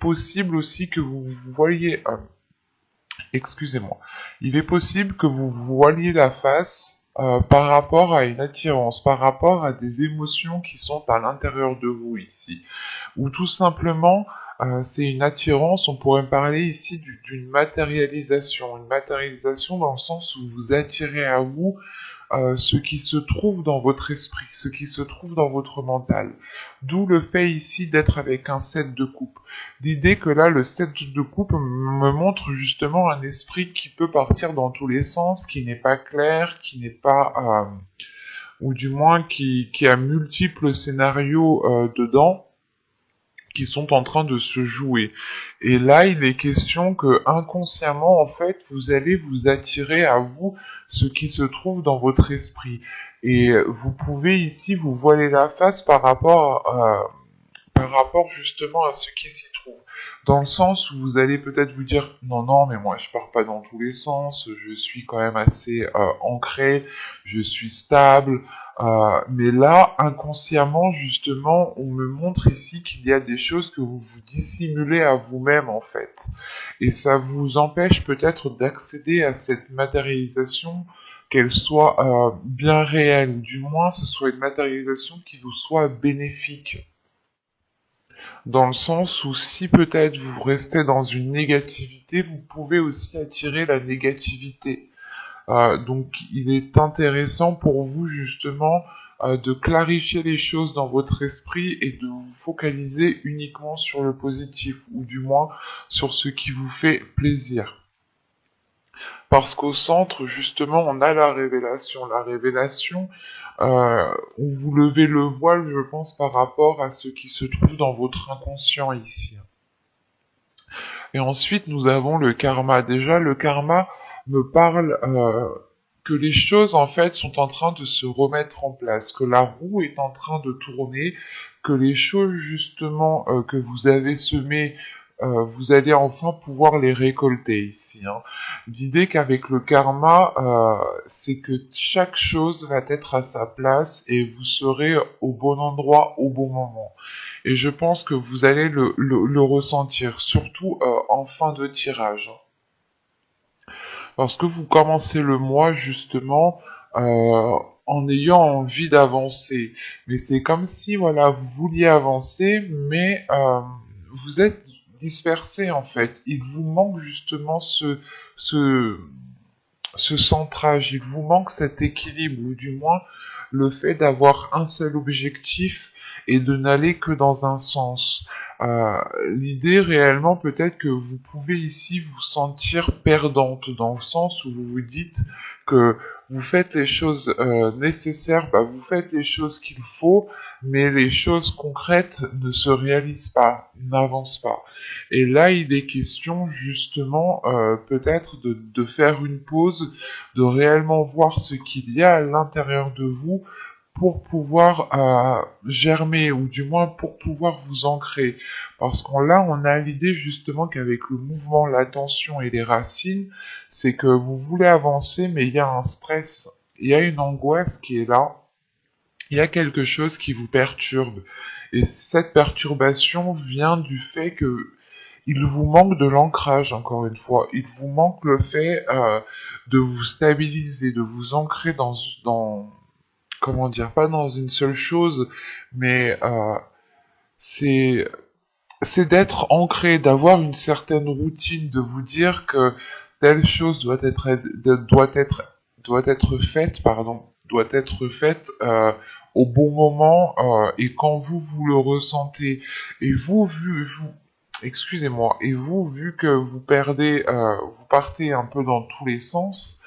possible aussi que vous voyez, excusez-moi, il est possible que vous voiliez la face par rapport à une attirance, par rapport à des émotions qui sont à l'intérieur de vous ici, ou tout simplement c'est une attirance, on pourrait parler ici d'une matérialisation, une matérialisation dans le sens où vous attirez à vous ce qui se trouve dans votre esprit, ce qui se trouve dans votre mental. D'où le fait ici d'être avec un 7 de coupe. L'idée que là, le 7 de coupe me montre justement un esprit qui peut partir dans tous les sens, qui n'est pas clair, qui n'est pas... ou du moins qui a multiples scénarios dedans, qui sont en train de se jouer. Et là, il est question que inconsciemment, en fait, vous allez vous attirer à vous ce qui se trouve dans votre esprit. Et vous pouvez ici vous voiler la face par rapport justement à ce qui s'y trouve. Dans le sens où vous allez peut-être vous dire non, non, mais moi je pars pas dans tous les sens, je suis quand même assez ancré, je suis stable. Mais là, inconsciemment, justement, on me montre ici qu'il y a des choses que vous vous dissimulez à vous-même en fait. Et ça vous empêche peut-être d'accéder à cette matérialisation, qu'elle soit bien réelle, ou du moins ce soit une matérialisation qui vous soit bénéfique. Dans le sens où si peut-être vous restez dans une négativité, vous pouvez aussi attirer la négativité. Donc il est intéressant pour vous justement de clarifier les choses dans votre esprit et de vous focaliser uniquement sur le positif, ou du moins sur ce qui vous fait plaisir. Parce qu'au centre, justement, on a la révélation. La révélation, où vous levez le voile, je pense, par rapport à ce qui se trouve dans votre inconscient ici. Et ensuite, nous avons le karma. Déjà, le karma me parle que les choses, en fait, sont en train de se remettre en place, que la roue est en train de tourner, que les choses, justement, que vous avez semées, vous allez enfin pouvoir les récolter ici. Hein. L'idée qu'avec le karma, c'est que chaque chose va être à sa place et vous serez au bon endroit au bon moment. Et je pense que vous allez le ressentir, surtout en fin de tirage. Parce que vous commencez le mois justement en ayant envie d'avancer. Mais c'est comme si voilà, vous vouliez avancer, mais vous êtes dispersé en fait. Il vous manque justement ce, ce centrage, il vous manque cet équilibre, ou du moins le fait d'avoir un seul objectif et de n'aller que dans un sens. L'idée réellement peut-être que vous pouvez ici vous sentir perdante, dans le sens où vous vous dites que vous faites les choses nécessaires, vous faites les choses qu'il faut, mais les choses concrètes ne se réalisent pas, n'avancent pas. Et là, il est question justement peut-être de faire une pause, de réellement voir ce qu'il y a à l'intérieur de vous pour pouvoir germer, ou du moins pour pouvoir vous ancrer. Parce qu'on là, on a l'idée justement qu'avec le mouvement, l'attention et les racines, c'est que vous voulez avancer, mais il y a un stress, il y a une angoisse qui est là, il y a quelque chose qui vous perturbe. Et cette perturbation vient du fait que il vous manque de l'ancrage, encore une fois. Il vous manque le fait de vous stabiliser, de vous ancrer dans comment dire, pas dans une seule chose, mais c'est c'est d'être ancré, d'avoir une certaine routine, de vous dire que telle chose doit être faite, doit être faite au bon moment et quand vous le ressentez. Et excusez-moi, et vous, vu que vous vous partez un peu dans tous les sens,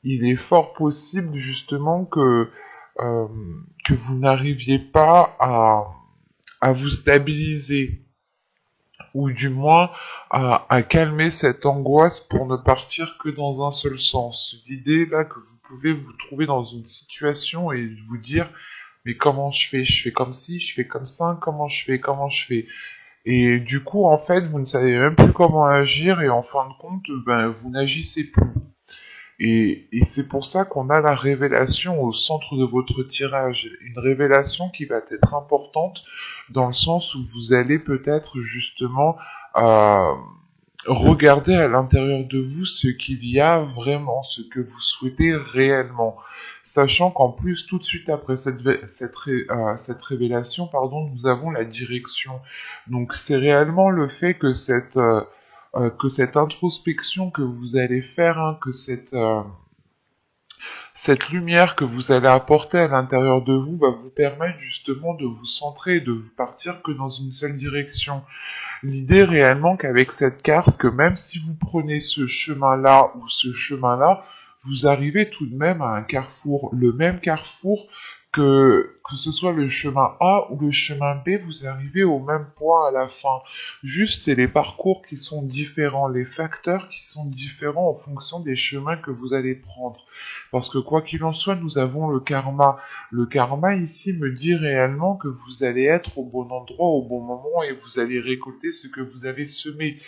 il est fort possible justement euh, que vous n'arriviez pas à vous stabiliser, ou du moins à calmer cette angoisse pour ne partir que dans un seul sens. L'idée là que vous pouvez vous trouver dans une situation et vous dire mais comment je fais? Je fais comme ci, je fais comme ça, comment je fais? Et du coup en fait vous ne savez même plus comment agir et en fin de compte vous n'agissez plus. Et c'est pour ça qu'on a la révélation au centre de votre tirage. Une révélation qui va être importante dans le sens où vous allez peut-être justement euh, regardez à l'intérieur de vous ce qu'il y a vraiment, ce que vous souhaitez réellement. Sachant qu'en plus, tout de suite après cette révélation, pardon, nous avons la direction. Donc c'est réellement le fait que que cette introspection que vous allez faire, hein, que cette lumière que vous allez apporter à l'intérieur de vous va vous permettre justement de vous centrer et de vous partir que dans une seule direction. L'idée réellement qu'avec cette carte, que même si vous prenez ce chemin-là ou ce chemin-là, vous arrivez tout de même à un carrefour. Le même carrefour que ce soit le chemin A ou le chemin B, vous arrivez au même point à la fin. Juste, c'est les parcours qui sont différents, les facteurs qui sont différents en fonction des chemins que vous allez prendre. Parce que quoi qu'il en soit, nous avons le karma. Le karma ici me dit réellement que vous allez être au bon endroit au bon moment et vous allez récolter ce que vous avez semé.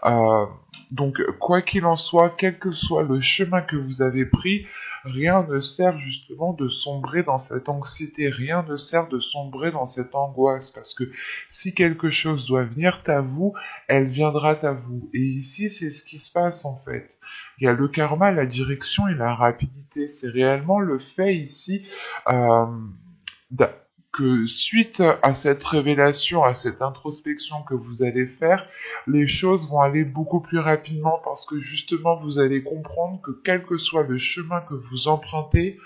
Euh, donc, quoi qu'il en soit, quel que soit le chemin que vous avez pris, rien ne sert justement de sombrer dans cette anxiété, rien ne sert de sombrer dans cette angoisse, parce que si quelque chose doit venir à vous, elle viendra à vous. Et ici, c'est ce qui se passe en fait. Il y a le karma, la direction et la rapidité. C'est réellement le fait ici euh, que suite à cette révélation, à cette introspection que vous allez faire, les choses vont aller beaucoup plus rapidement parce que justement vous allez comprendre que quel que soit le chemin que vous empruntez,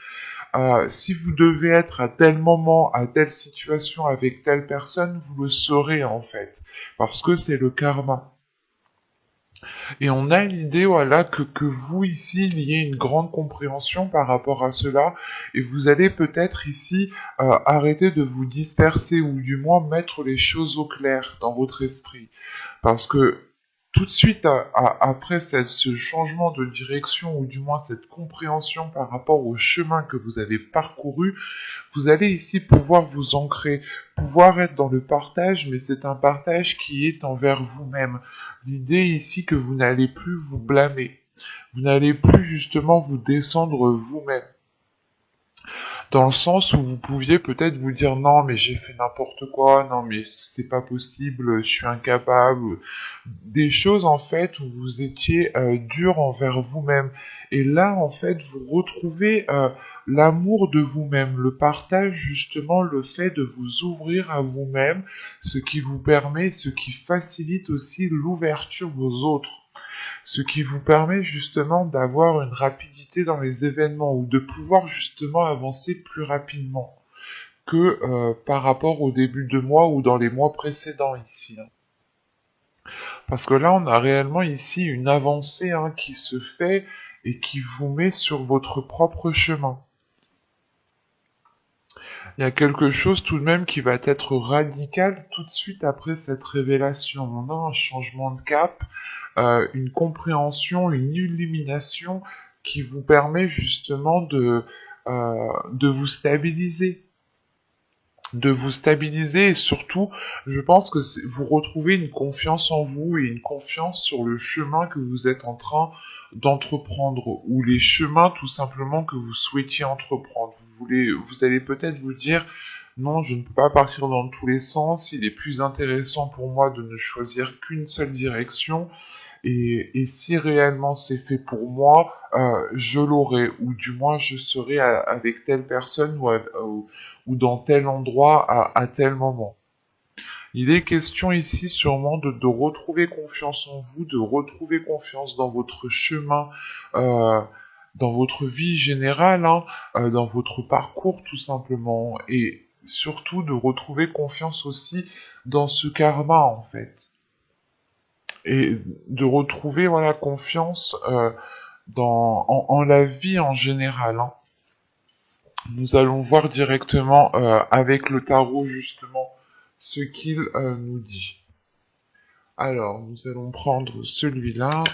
si vous devez être à tel moment, à telle situation avec telle personne, vous le saurez en fait, parce que c'est le karma. Et on a l'idée, voilà, que vous ici, il y ait une grande compréhension par rapport à cela, et vous allez peut-être ici arrêter de vous disperser, ou du moins mettre les choses au clair dans votre esprit. Parce que tout de suite après ce changement de direction, ou du moins cette compréhension par rapport au chemin que vous avez parcouru, vous allez ici pouvoir vous ancrer, pouvoir être dans le partage, mais c'est un partage qui est envers vous-même. L'idée ici que vous n'allez plus vous blâmer, vous n'allez plus justement vous descendre vous-même. Dans le sens où vous pouviez peut-être vous dire non mais j'ai fait n'importe quoi, non mais c'est pas possible, je suis incapable. Des choses en fait où vous étiez dur envers vous-même. Et là en fait vous retrouvez l'amour de vous-même, le partage justement, le fait de vous ouvrir à vous-même, ce qui vous permet, ce qui facilite aussi l'ouverture aux autres, ce qui vous permet justement d'avoir une rapidité dans les événements ou de pouvoir justement avancer plus rapidement que par rapport au début de mois ou dans les mois précédents ici, hein. Parce que là, on a réellement ici une avancée, hein, qui se fait et qui vous met sur votre propre chemin. Il y a quelque chose tout de même qui va être radical tout de suite après cette révélation. On a un changement de cap, une compréhension, une illumination qui vous permet justement de vous stabiliser. De vous stabiliser et surtout, je pense que vous retrouvez une confiance en vous et une confiance sur le chemin que vous êtes en train d'entreprendre ou les chemins tout simplement que vous souhaitiez entreprendre. Vous allez peut-être vous dire non, je ne peux pas partir dans tous les sens, il est plus intéressant pour moi de ne choisir qu'une seule direction. Et si réellement c'est fait pour moi, je l'aurai, ou du moins je serai avec telle personne ou dans tel endroit à tel moment. Il est question ici sûrement de retrouver confiance en vous, de retrouver confiance dans votre chemin, euh, dans votre vie générale, hein, dans votre parcours tout simplement, et surtout de retrouver confiance aussi dans ce karma en fait et de retrouver voilà confiance en la vie en général, hein. Nous allons voir directement avec le tarot justement ce qu'il nous dit. Alors, nous allons prendre celui-là.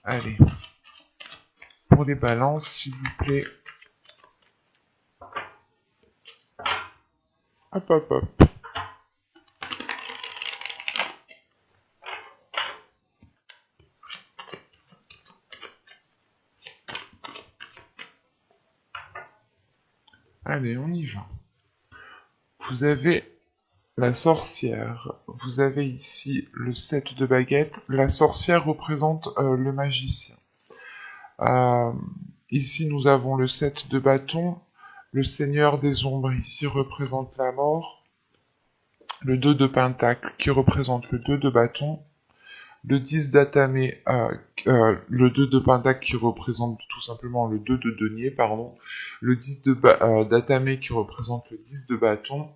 Allez, pour les balances, s'il vous plaît. Hop, hop, hop. Allez, on y va. Vous avez La sorcière. Vous avez ici le 7 de baguette. La sorcière représente le magicien. Euh, Ici, nous avons le 7 de bâton. Le seigneur des ombres ici représente la mort. Le 2 de pentacle qui représente le 2 de bâton. Le 10 d'atamé, le 2 de pentacle qui représente tout simplement le 2 de denier, pardon. Le 10 d'atamé qui représente le 10 de bâton.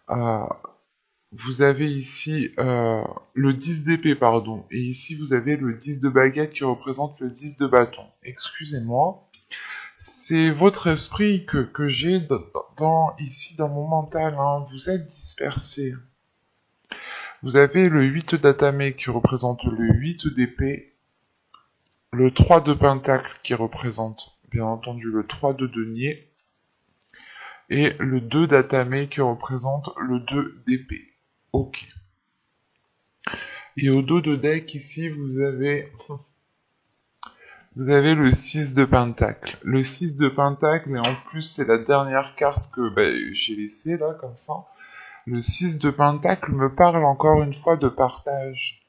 Euh, Vous avez ici le 10 d'épée, pardon, et ici vous avez le 10 de baguette qui représente le 10 de bâton. Excusez-moi, c'est votre esprit que j'ai ici dans mon mental, hein. Vous êtes dispersés. Vous avez le 8 d'atamé qui représente le 8 d'épée, le 3 de pentacle qui représente bien entendu le 3 de denier, et le 2 d'atamé qui représente le 2 d'épée. Ok. Et au dos de deck, ici, vous avez le 6 de pentacle. Le 6 de pentacle, et en plus, c'est la dernière carte que j'ai laissée, là, comme ça. Le 6 de pentacle me parle encore une fois de partage.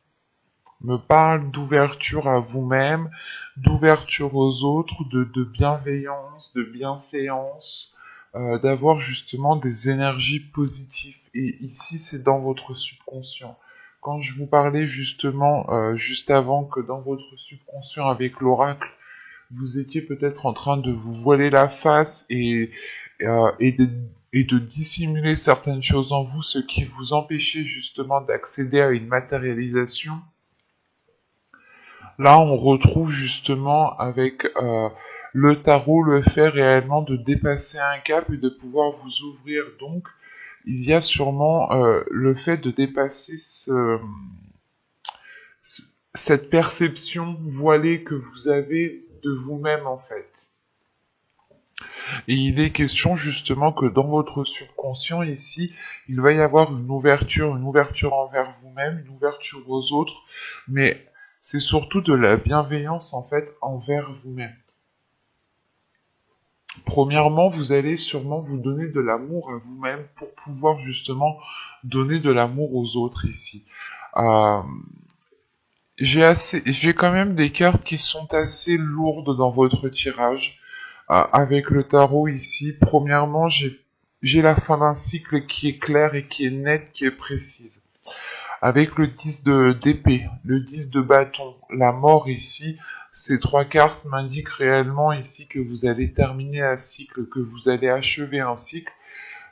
Me parle d'ouverture à vous-même, d'ouverture aux autres, de bienveillance, de bienséance, d'avoir justement des énergies positives. Et ici, c'est dans votre subconscient. Quand je vous parlais justement, juste avant, que dans votre subconscient avec l'oracle, vous étiez peut-être en train de vous voiler la face et de dissimuler certaines choses en vous, ce qui vous empêchait justement d'accéder à une matérialisation. Là, on retrouve justement avec le tarot le fait réellement de dépasser un cap et de pouvoir vous ouvrir. Donc, il y a sûrement le fait de dépasser cette perception voilée que vous avez de vous-même en fait. Et il est question justement que dans votre subconscient ici, il va y avoir une ouverture envers vous-même, une ouverture aux autres, mais c'est surtout de la bienveillance en fait envers vous-même. Premièrement, vous allez sûrement vous donner de l'amour à vous-même pour pouvoir justement donner de l'amour aux autres ici. Euh, j'ai quand même des cartes qui sont assez lourdes dans votre tirage. Avec le tarot ici, premièrement, j'ai la fin d'un cycle qui est claire et qui est nette, qui est précise. Avec le 10 d'épée, le 10 de bâton, la mort ici, ces trois cartes m'indiquent réellement ici que vous allez terminer un cycle, que vous allez achever un cycle.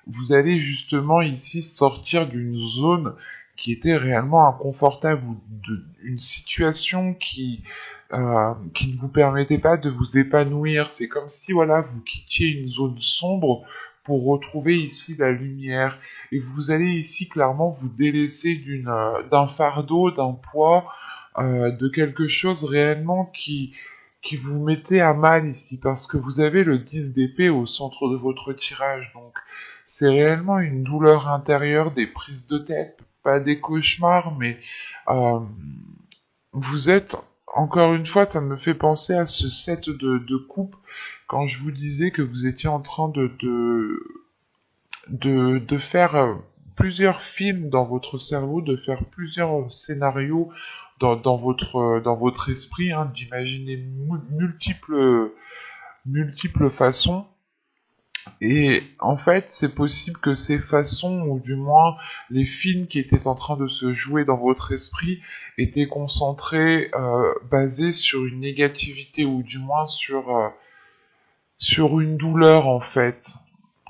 Vous allez justement ici sortir d'une zone qui était réellement inconfortable, ou d'une situation qui ne vous permettait pas de vous épanouir. C'est comme si voilà, vous quittiez une zone sombre pour retrouver ici la lumière. Et vous allez ici clairement vous délaisser d'un fardeau, d'un poids, de quelque chose réellement qui vous mettait à mal ici, parce que vous avez le 10 d'épée au centre de votre tirage. Donc c'est réellement une douleur intérieure, des prises de tête, pas des cauchemars, mais euh, vous êtes, encore une fois, ça me fait penser à ce set de coupe, quand je vous disais que vous étiez en train de faire plusieurs films dans votre cerveau, de faire plusieurs scénarios dans votre esprit, hein, d'imaginer multiples façons. Et en fait, c'est possible que ces façons, ou du moins les films qui étaient en train de se jouer dans votre esprit, étaient concentrés, basés sur une négativité, ou du moins sur une douleur en fait.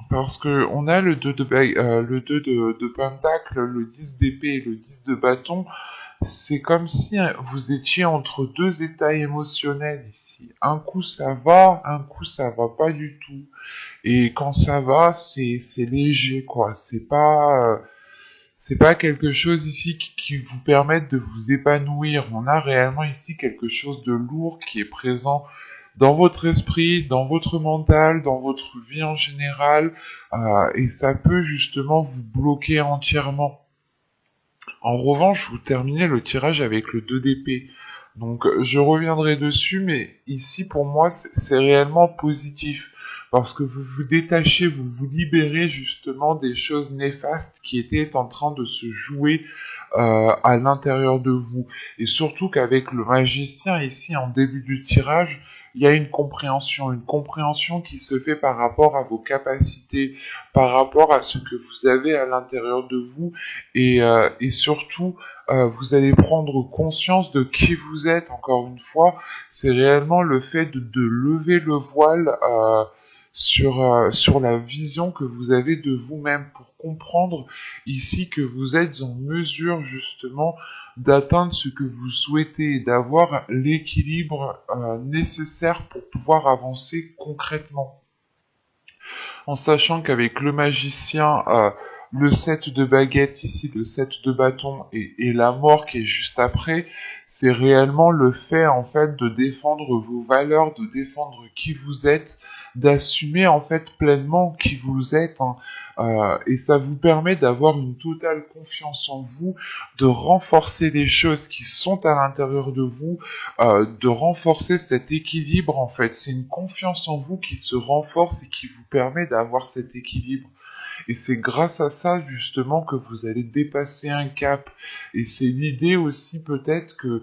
Parce que on a le 2 de pentacle, le 10 d'épée et le 10 de bâton. C'est comme si vous étiez entre deux états émotionnels ici. Un coup un coup ça va pas du tout. Et quand ça va, c'est léger quoi. C'est pas quelque chose ici qui vous permette de vous épanouir. On a réellement ici quelque chose de lourd qui est présent dans votre esprit, dans votre mental, dans votre vie en général, et ça peut justement vous bloquer entièrement. En revanche, vous terminez le tirage avec le 2 d'épée. Donc je reviendrai dessus, mais ici pour moi c'est réellement positif. lorsque vous vous détachez, vous vous libérez justement des choses néfastes qui étaient en train de se jouer à l'intérieur de vous. Et surtout qu'avec le magicien ici en début du tirage, il y a une compréhension qui se fait par rapport à vos capacités, par rapport à ce que vous avez à l'intérieur de vous, et surtout, vous allez prendre conscience de qui vous êtes, encore une fois, c'est réellement le fait de lever le voile sur la vision que vous avez de vous-même pour comprendre ici que vous êtes en mesure justement d'atteindre ce que vous souhaitez, d'avoir l'équilibre nécessaire pour pouvoir avancer concrètement. En sachant qu'avec le magicien, le 7 de baguette ici, le 7 de bâton et la mort qui est juste après, c'est réellement le fait en fait de défendre vos valeurs, de défendre qui vous êtes, d'assumer en fait pleinement qui vous êtes, hein. Et ça vous permet d'avoir une totale confiance en vous, de renforcer les choses qui sont à l'intérieur de vous, de renforcer cet équilibre en fait. C'est une confiance en vous qui se renforce et qui vous permet d'avoir cet équilibre. Et c'est grâce à ça justement que vous allez dépasser un cap. Et c'est l'idée aussi peut-être que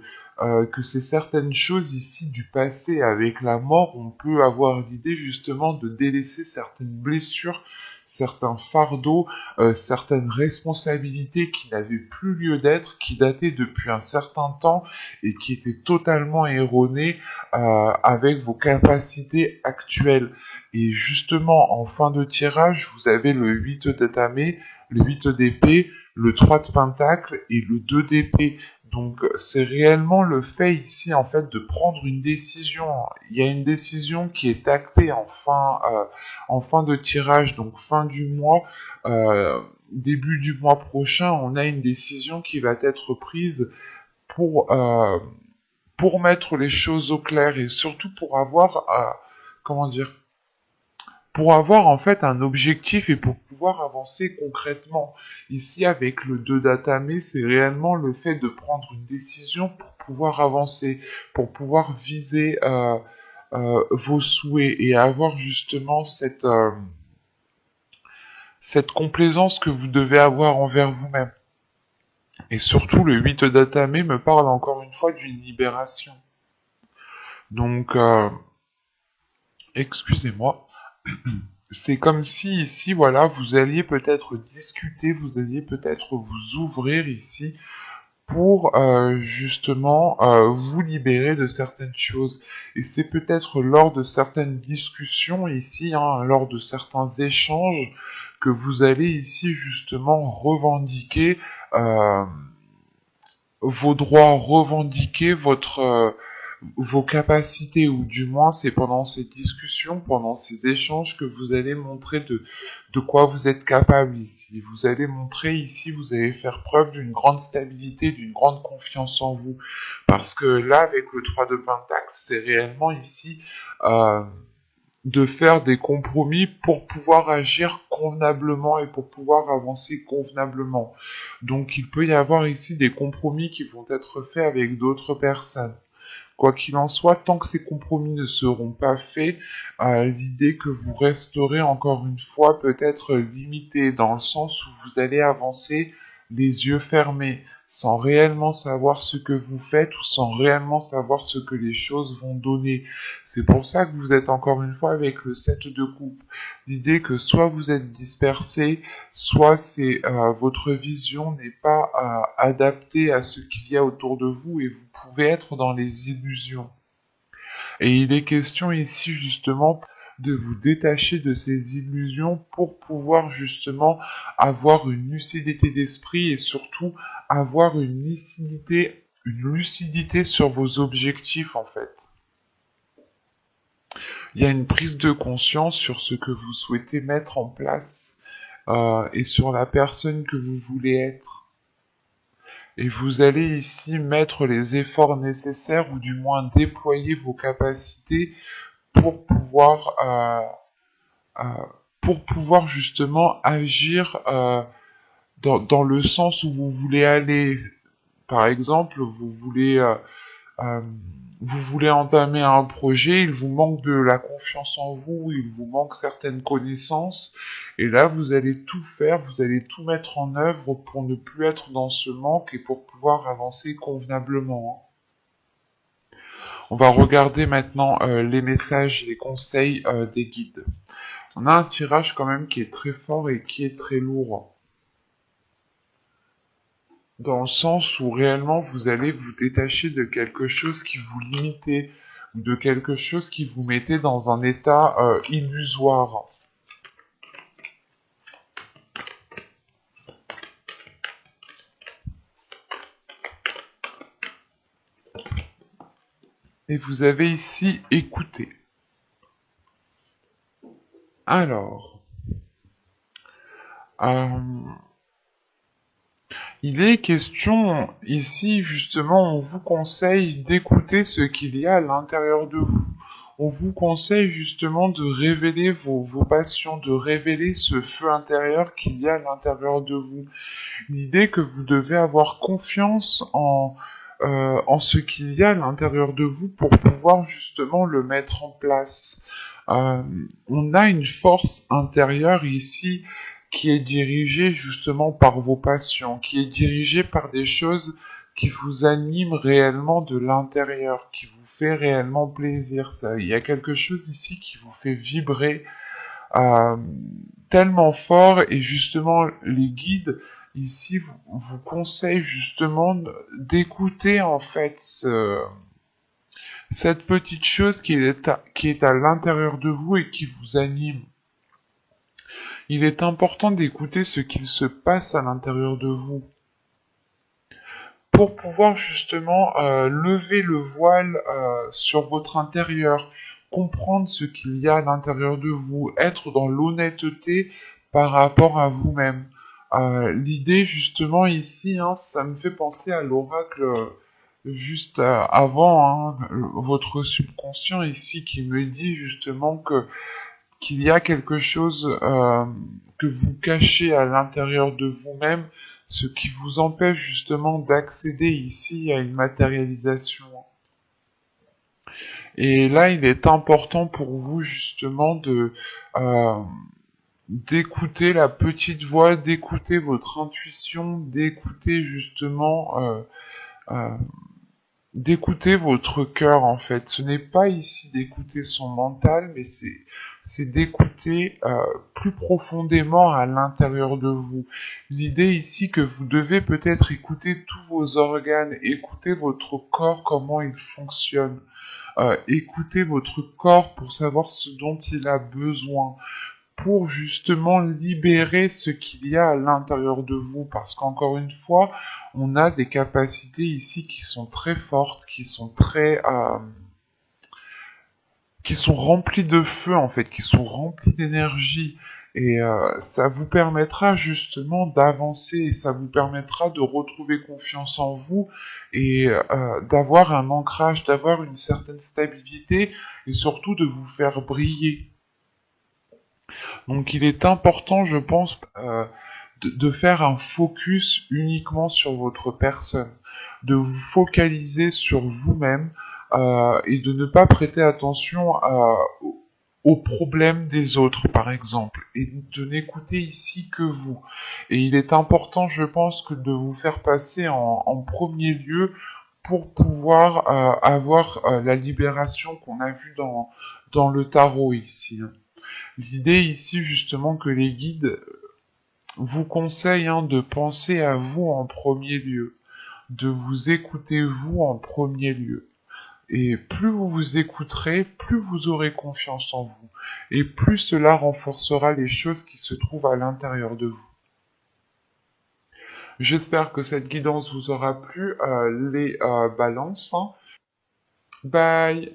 c'est certaines choses ici du passé. Avec la mort, on peut avoir l'idée justement de délaisser certaines blessures, certains fardeaux, certaines responsabilités qui n'avaient plus lieu d'être, qui dataient depuis un certain temps et qui étaient totalement erronées avec vos capacités actuelles. Et justement, en fin de tirage, vous avez le 8 d'atamé, le 8 d'épée, le 3 de pentacle et le 2 d'épée. Donc c'est réellement le fait ici en fait de prendre une décision. Il y a une décision qui est actée en fin de tirage, donc fin du mois, début du mois prochain, on a une décision qui va être prise pour, euh, pour mettre les choses au clair et surtout pour avoir, comment dire, pour avoir en fait un objectif et pour pouvoir avancer concrètement. Ici, avec le 2 d'Atame, c'est réellement le fait de prendre une décision pour pouvoir avancer, pour pouvoir viser vos souhaits et avoir justement cette complaisance que vous devez avoir envers vous-même. Et surtout, le 8 d'Atame me parle encore une fois d'une libération. Donc, excusez-moi. C'est comme si ici, voilà, vous alliez peut-être discuter, vous alliez peut-être vous ouvrir ici pour justement vous libérer de certaines choses. Et c'est peut-être lors de certaines discussions ici, hein, lors de certains échanges, que vous allez ici justement revendiquer euh, vos droits, revendiquer vos capacités, ou du moins c'est pendant ces discussions, pendant ces échanges que vous allez montrer de quoi vous êtes capable ici. Vous allez montrer ici, vous allez faire preuve d'une grande stabilité, d'une grande confiance en vous. Parce que là, avec le 3 de Pentacle, c'est réellement ici de faire des compromis pour pouvoir agir convenablement et pour pouvoir avancer convenablement. Donc il peut y avoir ici des compromis qui vont être faits avec d'autres personnes. Quoi qu'il en soit, tant que ces compromis ne seront pas faits, l'idée que vous resterez encore une fois peut-être limité dans le sens où vous allez avancer les yeux fermés, sans réellement savoir ce que vous faites ou sans réellement savoir ce que les choses vont donner. C'est pour ça que vous êtes encore une fois avec le 7 de coupe. L'idée que soit vous êtes dispersé, soit c'est votre vision n'est pas adaptée à ce qu'il y a autour de vous et vous pouvez être dans les illusions. Et il est question ici justement de vous détacher de ces illusions pour pouvoir justement avoir une lucidité d'esprit et surtout avoir une lucidité sur vos objectifs en fait. Il y a une prise de conscience sur ce que vous souhaitez mettre en place et sur la personne que vous voulez être. Et vous allez ici mettre les efforts nécessaires ou du moins déployer vos capacités pour pouvoir justement agir dans le sens où vous voulez aller. Par exemple, vous voulez vous voulez entamer un projet, il vous manque de la confiance en vous, il vous manque certaines connaissances, et là vous allez tout faire, vous allez tout mettre en œuvre pour ne plus être dans ce manque et pour pouvoir avancer convenablement. On va regarder maintenant les messages, les conseils des guides. On a un tirage quand même qui est très fort et qui est très lourd. Dans le sens où réellement vous allez vous détacher de quelque chose qui vous limitait, de quelque chose qui vous mettait dans un état illusoire. Et vous avez ici écouté. Alors, euh, il est question ici justement, on vous conseille d'écouter ce qu'il y a à l'intérieur de vous. On vous conseille justement de révéler vos passions, de révéler ce feu intérieur qu'il y a à l'intérieur de vous. L'idée que vous devez avoir confiance en ce qu'il y a à l'intérieur de vous pour pouvoir justement le mettre en place. Euh, on a une force intérieure ici qui est dirigée justement par vos passions, qui est dirigée par des choses qui vous animent réellement de l'intérieur, qui vous fait réellement plaisir. Ça, il y a quelque chose ici qui vous fait vibrer euh, tellement fort et justement les guides ici vous conseillent justement d'écouter en fait cette petite chose qui est à l'intérieur de vous et qui vous anime. Il est important d'écouter ce qu'il se passe à l'intérieur de vous pour pouvoir justement lever le voile sur votre intérieur, comprendre ce qu'il y a à l'intérieur de vous, être dans l'honnêteté par rapport à vous-même. L'idée justement ici, hein, ça me fait penser à l'oracle juste avant, hein, votre subconscient ici qui me dit justement que qu'il y a quelque chose que vous cachez à l'intérieur de vous-même, ce qui vous empêche justement d'accéder ici à une matérialisation. Et là, il est important pour vous justement de d'écouter la petite voix, d'écouter votre intuition, d'écouter justement euh, d'écouter votre cœur en fait. Ce n'est pas ici d'écouter son mental, mais c'est d'écouter plus profondément à l'intérieur de vous. L'idée ici que vous devez peut-être écouter tous vos organes, écouter votre corps, comment il fonctionne, écouter votre corps pour savoir ce dont il a besoin, pour justement libérer ce qu'il y a à l'intérieur de vous, parce qu'encore une fois, on a des capacités ici qui sont très fortes, qui sont remplies de feu en fait, qui sont remplies d'énergie, et ça vous permettra justement d'avancer, et ça vous permettra de retrouver confiance en vous, et d'avoir un ancrage, d'avoir une certaine stabilité, et surtout de vous faire briller. Donc il est important, je pense, de faire un focus uniquement sur votre personne, de vous focaliser sur vous-même et de ne pas prêter attention aux problèmes des autres, par exemple, et de n'écouter ici que vous. Et il est important, je pense, que de vous faire passer en premier lieu pour pouvoir avoir la libération qu'on a vue dans le tarot ici. L'idée ici justement que les guides vous conseillent de penser à vous en premier lieu, de vous écouter vous en premier lieu. Et plus vous vous écouterez, plus vous aurez confiance en vous. Et plus cela renforcera les choses qui se trouvent à l'intérieur de vous. J'espère que cette guidance vous aura plu, les balances. Bye!